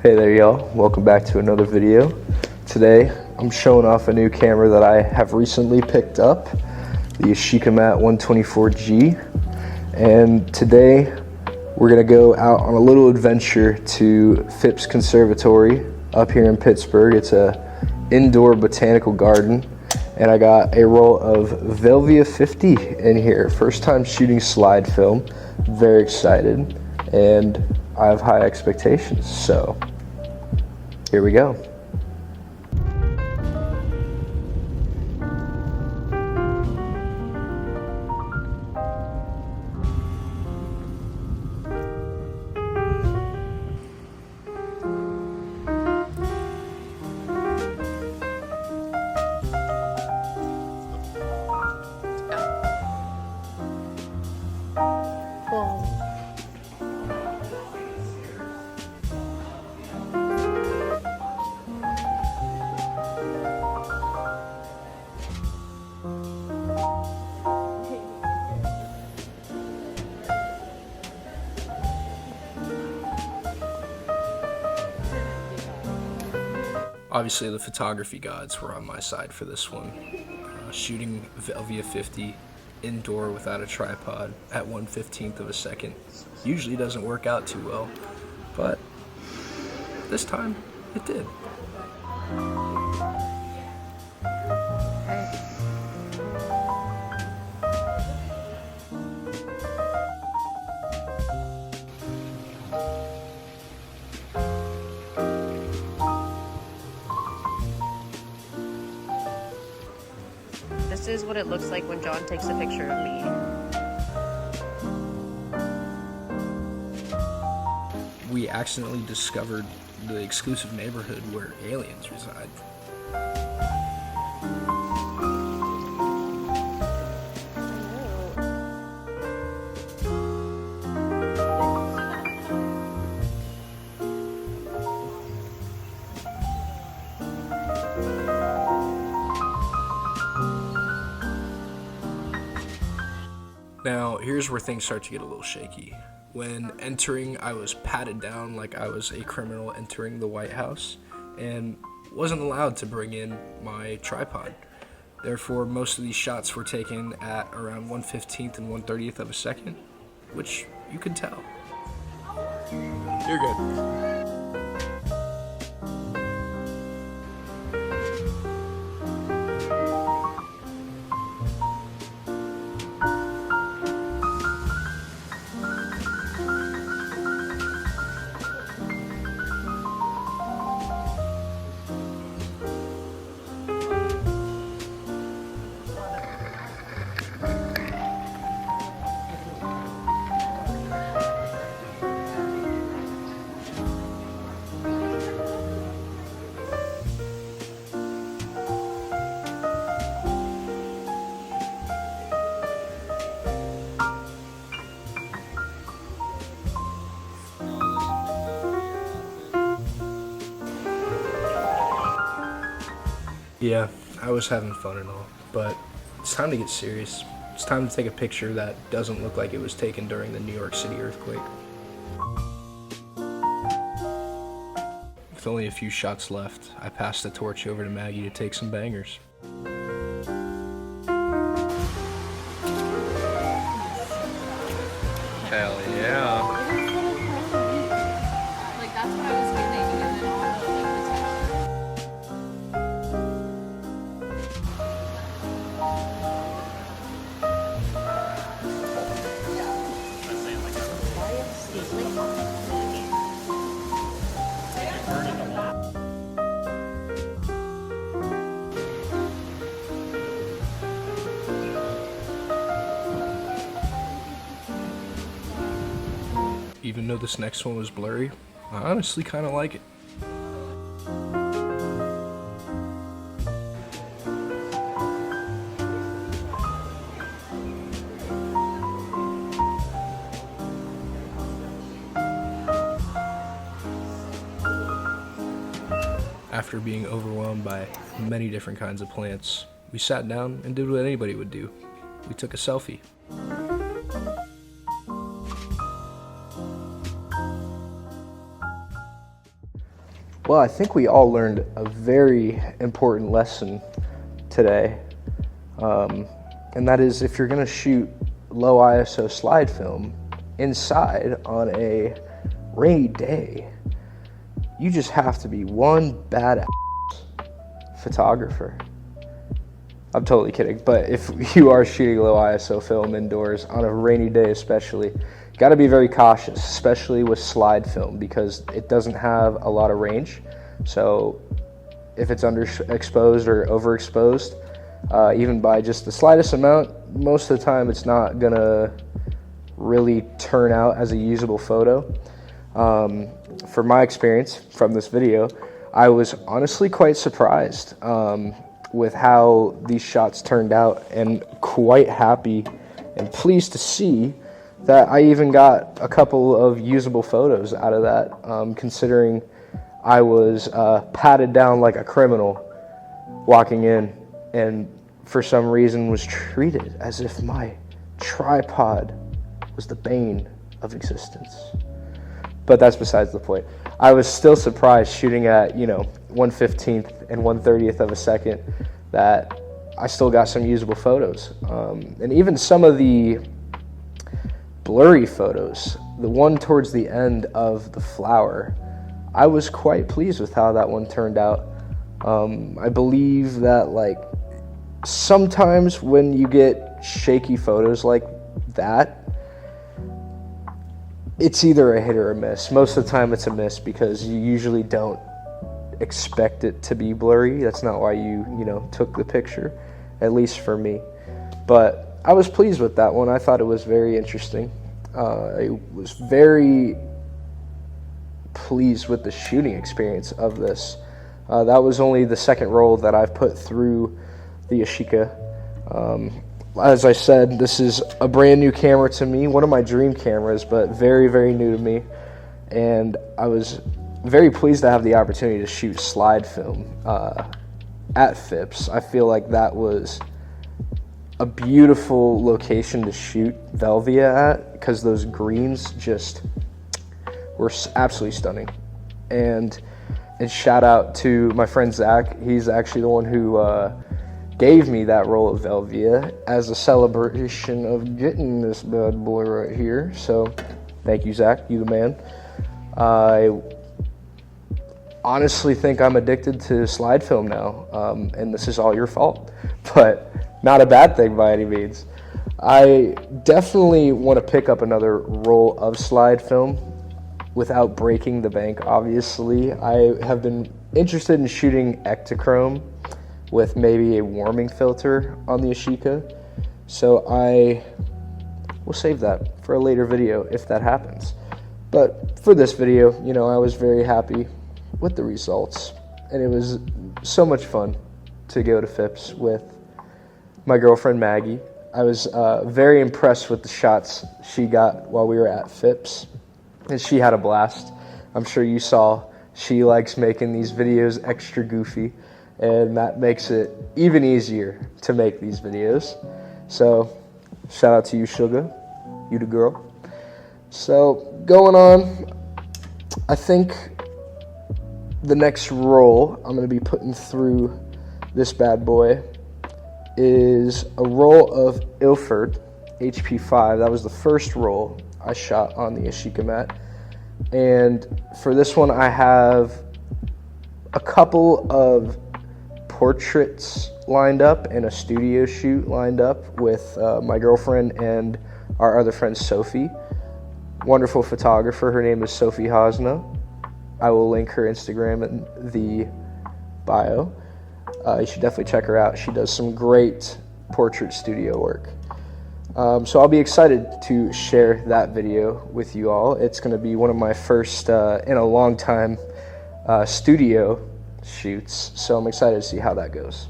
Hey there y'all, welcome back to another video. Today I'm showing off a new camera that I have recently picked up, the Yashica 124G, and today we're going to go out on a little adventure to Phipps Conservatory up here in Pittsburgh. It's a indoor botanical garden, and I got a roll of Velvia 50 in here. First time shooting slide film, very excited, and I have high expectations, so here we go. Obviously the photography gods were on my side for this one. Shooting Velvia 50 indoor without a tripod at 1/15 of a second usually doesn't work out too well, but this time it did. This is what it looks like when John takes a picture of me. We accidentally discovered the exclusive neighborhood where aliens reside. Now, here's where things start to get a little shaky. When entering, I was patted down like I was a criminal entering the White House and wasn't allowed to bring in my tripod. Therefore, most of these shots were taken at around 1/15 and 1/30 of a second, which you can tell. You're good. Yeah, I was having fun and all, but it's time to get serious. It's time to take a picture that doesn't look like it was taken during the New York City earthquake. With only a few shots left, I passed the torch over to Maggie to take some bangers. Hell yeah. Like, that's what I was feeling, and then all the, Even though this next one was blurry, I honestly kind of like it. After being overwhelmed by many different kinds of plants, we sat down and did what anybody would do. We took a selfie. Well, I think we all learned a very important lesson today. And that is, if you're going to shoot low ISO slide film inside on a rainy day, you just have to be one badass photographer. I'm totally kidding, but if you are shooting low ISO film indoors on a rainy day especially, you got to be very cautious, especially with slide film, because it doesn't have a lot of range. So if it's underexposed or overexposed, even by just the slightest amount, most of the time it's not gonna really turn out as a usable photo. From my experience from this video, I was honestly quite surprised with how these shots turned out, and quite happy and pleased to see that I even got a couple of usable photos out of that, considering I was patted down like a criminal walking in, and for some reason was treated as if my tripod was the bane of existence. But that's besides the point. I was still surprised shooting at, 1/15th and 1/30th of a second that I still got some usable photos. And even some of the blurry photos, the one towards the end of the flower, I was quite pleased with how that one turned out. I believe that sometimes when you get shaky photos like that, it's either a hit or a miss. Most of the time it's a miss because you usually don't expect it to be blurry. That's not why you took the picture, at least for me. But I was pleased with that one. I thought it was very interesting. I was very pleased with the shooting experience of this. That was only the second roll that I've put through the Yashica. As I said, this is a brand new camera to me, one of my dream cameras, but very, very new to me. And I was very pleased to have the opportunity to shoot slide film at Phipps. I feel like that was a beautiful location to shoot Velvia at, because those greens just were absolutely stunning. And shout out to my friend Zach. He's actually the one who gave me that roll of Velvia as a celebration of getting this bad boy right here. So thank you, Zach. You the man. I honestly think I'm addicted to slide film now, and this is all your fault, but not a bad thing by any means. I definitely want to pick up another roll of slide film without breaking the bank, obviously. I have been interested in shooting Ektachrome with maybe a warming filter on the Yashica, so I will save that for a later video if that happens. But for this video, I was very happy with the results, and it was so much fun to go to Phipps with my girlfriend Maggie. I was very impressed with the shots she got while we were at Phipps, and she had a blast. I'm sure you saw she likes making these videos extra goofy, and that makes it even easier to make these videos. So shout out to you, Sugar, you the girl. So going on, I think the next roll I'm going to be putting through this bad boy is a roll of Ilford HP5. That was the first roll I shot on the Yashica mat. And for this one, I have a couple of portraits lined up and a studio shoot lined up with my girlfriend and our other friend Sophie. Wonderful photographer. Her name is Sophie Hosna. I will link her Instagram in the bio. You should definitely check her out. She does some great portrait studio work. So I'll be excited to share that video with you all. It's going to be one of my first in a long time studio shoots, so I'm excited to see how that goes.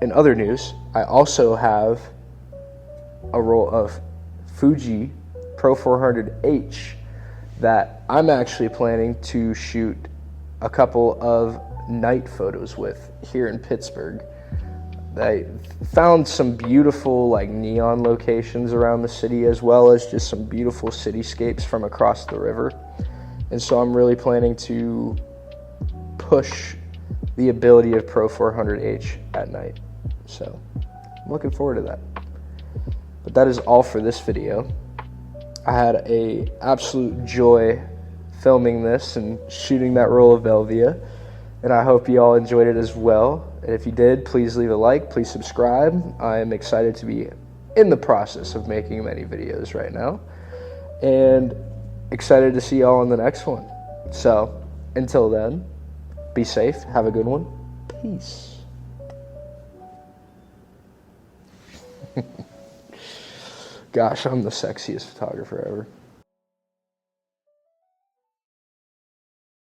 In other news, I also have a roll of Fuji Pro 400H that I'm actually planning to shoot a couple of night photos with here in Pittsburgh. I found some beautiful neon locations around the city, as well as just some beautiful cityscapes from across the river. And so I'm really planning to push the ability of Pro 400H at night. So I'm looking forward to that. But that is all for this video. I had a absolute joy filming this and shooting that roll of Velvia, and I hope you all enjoyed it as well. And if you did, please leave a like, please subscribe. I am excited to be in the process of making many videos right now, and excited to see y'all in the next one. So until then, be safe, have a good one, peace. Gosh, I'm the sexiest photographer ever.